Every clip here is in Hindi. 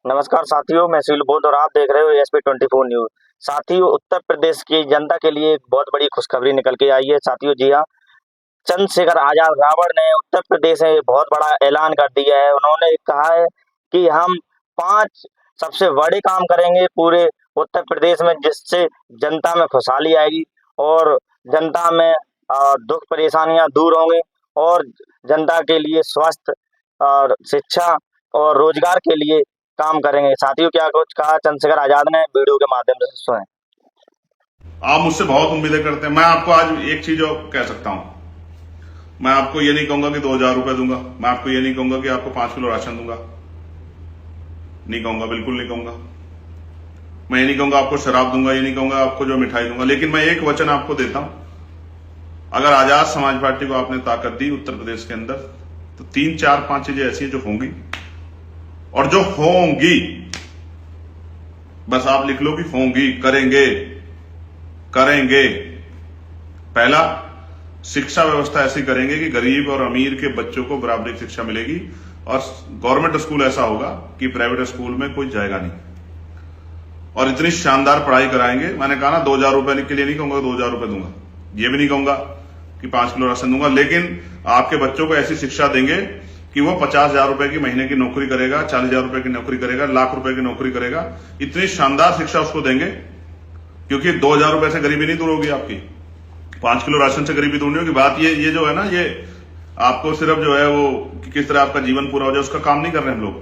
नमस्कार साथियों, मैं सुनील और आप देख रहे हो एसपी 24 न्यूज। साथियों, उत्तर प्रदेश की जनता के लिए एक बहुत बड़ी खुशखबरी निकल के आई है। साथियों, जी हाँ, चंद्रशेखर आजाद रावण ने उत्तर प्रदेश में बहुत बड़ा ऐलान कर दिया है। उन्होंने कहा है कि हम 5 सबसे बड़े काम करेंगे पूरे उत्तर प्रदेश में, जिससे जनता में खुशहाली आएगी और जनता में दुख परेशानियां दूर होंगी और जनता के लिए स्वास्थ्य और शिक्षा और रोजगार के लिए काम करेंगे। साथियों, क्या कुछ कहा चंद्रशेखर आजाद ने, वीडियो के माध्यम से सुने। आप मुझसे बहुत उम्मीदें करते हैं। मैं आपको आज एक चीज और कह सकता हूं। मैं आपको ये नहीं कहूंगा कि 2,000 रुपए दूंगा। मैं आपको ये नहीं कहूंगा कि आपको 5 किलो राशन दूंगा। नहीं कहूंगा, बिल्कुल नहीं कहूंगा। मैं ये नहीं कहूंगा आपको शराब दूंगा, ये नहीं कहूंगा आपको जो मिठाई दूंगा। लेकिन मैं एक वचन आपको देता हूं, अगर आजाद समाज पार्टी को आपने ताकत दी उत्तर प्रदेश के अंदर, तो 3, 4, 5 चीजें ऐसी हैं जो होंगी और जो होंगी, बस आप लिख लो कि होंगी, करेंगे करेंगे। पहला, शिक्षा व्यवस्था ऐसी करेंगे कि गरीब और अमीर के बच्चों को बराबरी शिक्षा मिलेगी और गवर्नमेंट स्कूल ऐसा होगा कि प्राइवेट स्कूल में कोई जाएगा नहीं, और इतनी शानदार पढ़ाई कराएंगे। मैंने कहा ना, 2,000 रुपए के लिए नहीं कहूंगा 2,000 रुपए दूंगा, ये भी नहीं कहूंगा कि 5 किलो राशन दूंगा, लेकिन आपके बच्चों को ऐसी शिक्षा देंगे कि वो 50,000 रुपए की महीने की नौकरी करेगा, 40,000 रुपए की नौकरी करेगा, लाख रुपए की नौकरी करेगा। इतनी शानदार शिक्षा उसको देंगे, क्योंकि 2,000 रुपए से गरीबी नहीं दूर होगी आपकी, 5 किलो राशन से गरीबी दूर नहीं होगी। बात ये जो है ना, ये आपको सिर्फ जो है वो कि किस तरह आपका जीवन पूरा हो जाए उसका काम नहीं कर रहे हम लोग।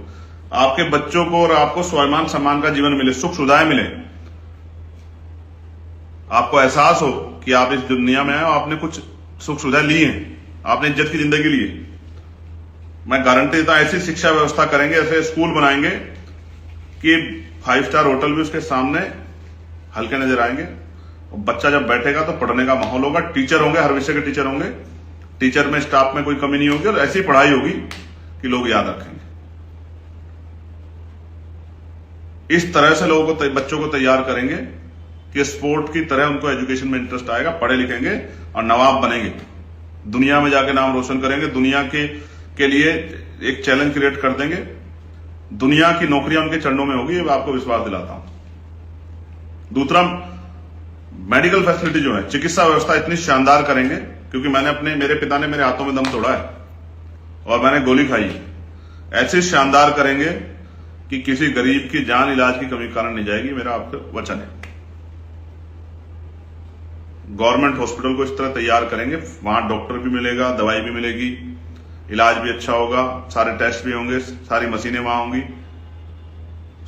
आपके बच्चों को और आपको स्वाभिमान सम्मान का जीवन मिले, सुख सुविधाएं मिले, आपको एहसास हो कि आप इस दुनिया में आए और आपने कुछ सुख सुविधाएं ली हैं, आपने इज्जत की जिंदगी ली है। मैं गारंटी देता हूं, ऐसी शिक्षा व्यवस्था करेंगे, ऐसे स्कूल बनाएंगे कि 5 स्टार होटल भी उसके सामने हल्के नजर आएंगे। और बच्चा जब बैठेगा तो पढ़ने का माहौल होगा, टीचर होंगे, हर विषय के टीचर होंगे, टीचर में स्टाफ में कोई कमी नहीं होगी, और ऐसी पढ़ाई होगी कि लोग याद रखेंगे। इस तरह से लोगों को, बच्चों को तैयार करेंगे कि स्पोर्ट की तरह उनको एजुकेशन में इंटरेस्ट आएगा, पढ़े लिखेंगे और नवाब बनेंगे, दुनिया में जाके नाम रोशन करेंगे, दुनिया के लिए एक चैलेंज क्रिएट कर देंगे, दुनिया की नौकरियां उनके चरणों में होगी, ये मैं आपको विश्वास दिलाता हूं। दूसरा, मेडिकल फैसिलिटी जो है, चिकित्सा व्यवस्था इतनी शानदार करेंगे, क्योंकि मेरे पिता ने मेरे हाथों में दम तोड़ा है और मैंने गोली खाई है। ऐसी शानदार करेंगे कि किसी गरीब की जान इलाज की कमी कारण नहीं जाएगी, मेरा आपको वचन है। गवर्नमेंट हॉस्पिटल को इस तरह तैयार करेंगे, वहां डॉक्टर भी मिलेगा, दवाई भी मिलेगी, इलाज भी अच्छा होगा, सारे टेस्ट भी होंगे, सारी मशीनें वहां होंगी,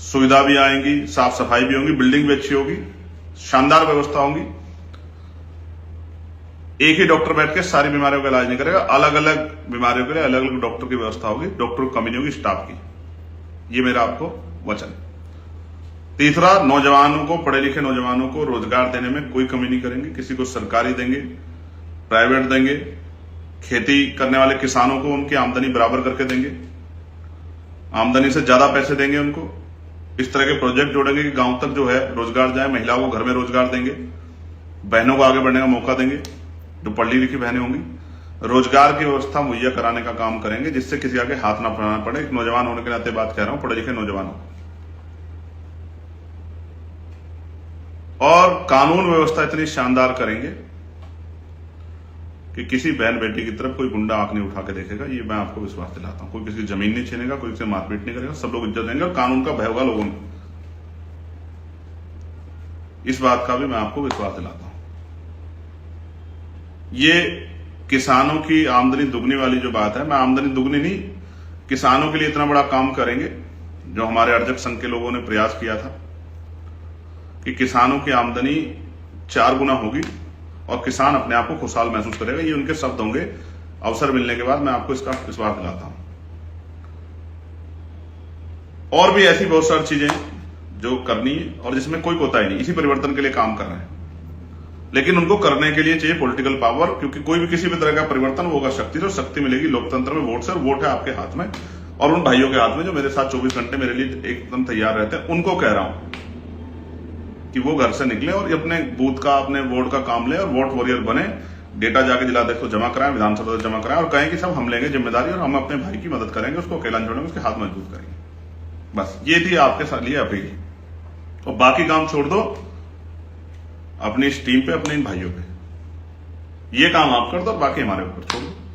सुविधा भी आएंगी, साफ सफाई भी होगी, बिल्डिंग भी अच्छी होगी, शानदार व्यवस्था होगी। एक ही डॉक्टर बैठ के सारी बीमारियों का इलाज नहीं करेगा, अलग अलग बीमारियों के लिए अलग अलग डॉक्टर की व्यवस्था होगी, डॉक्टर को कमी नहीं होगी स्टाफ की, ये मेरा आपको वचन। तीसरा, नौजवानों को, पढ़े लिखे नौजवानों को रोजगार देने में कोई कमी नहीं करेंगे, किसी को सरकारी देंगे, प्राइवेट देंगे, खेती करने वाले किसानों को उनकी आमदनी बराबर करके देंगे, आमदनी से ज्यादा पैसे देंगे उनको। इस तरह के प्रोजेक्ट जोड़ेंगे कि गांव तक जो है रोजगार जाए, महिलाओं को घर में रोजगार देंगे, बहनों को आगे बढ़ने का मौका देंगे, जो पढ़ी लिखी बहनें होंगी, रोजगार की व्यवस्था मुहैया कराने का काम करेंगे, जिससे किसी आगे हाथ ना फैलाना पड़े। एक नौजवान होने के नाते बात कह रहा हूं, पढ़े लिखे नौजवानों। और कानून व्यवस्था इतनी शानदार करेंगे कि किसी बहन बेटी की तरफ कोई गुंडा आंख नहीं उठा के देखेगा, ये मैं आपको विश्वास दिलाता हूं। कोई किसी की जमीन नहीं छीनेगा, कोई किसी मारपीट नहीं करेगा, सब लोग इज्जत देंगे और कानून का भय होगा लोगों में। इस बात का भी मैं आपको विश्वास दिलाता हूं। ये किसानों की आमदनी दुगनी वाली जो बात है, मैं आमदनी दुगनी नहीं, किसानों के लिए इतना बड़ा काम करेंगे जो हमारे अर्जक संघ के लोगों ने प्रयास किया था कि किसानों की आमदनी 4 गुना होगी और किसान अपने आप को खुशहाल महसूस करेगा। ये उनके शब्द होंगे। अवसर मिलने के बाद मैं आपको इसका विश्वास दिलाता हूं। और भी ऐसी बहुत सारी चीजें जो करनी है और जिसमें कोई कोताही नहीं, इसी परिवर्तन के लिए काम कर रहे हैं, लेकिन उनको करने के लिए चाहिए पॉलिटिकल पावर, क्योंकि कोई भी किसी भी तरह का परिवर्तन होगा शक्ति से, और शक्ति मिलेगी लोकतंत्र में वोट से, और वोट है आपके हाथ में और उन भाइयों के हाथ में जो मेरे साथ 24 घंटे मेरे लिए एकदम तैयार रहते हैं। उनको कह रहा हूं कि वो घर से निकले और अपने बूथ का, अपने वोट का काम लें और वोट वॉरियर बने, डेटा जाके जिलाध्यक्ष को जमा कराएं, विधानसभा जमा कराएं और कहें कि सब हम लेंगे जिम्मेदारी और हम अपने भाई की मदद करेंगे, उसको अकेला नहीं छोड़ेंगे, उसके हाथ मजबूत करेंगे। बस ये थी आपके साथ लिए अपील। और बाकी काम छोड़ दो अपनी इस टीम पे, अपने इन भाइयों पे। ये काम आप कर दो और बाकी हमारे ऊपर छोड़ दो।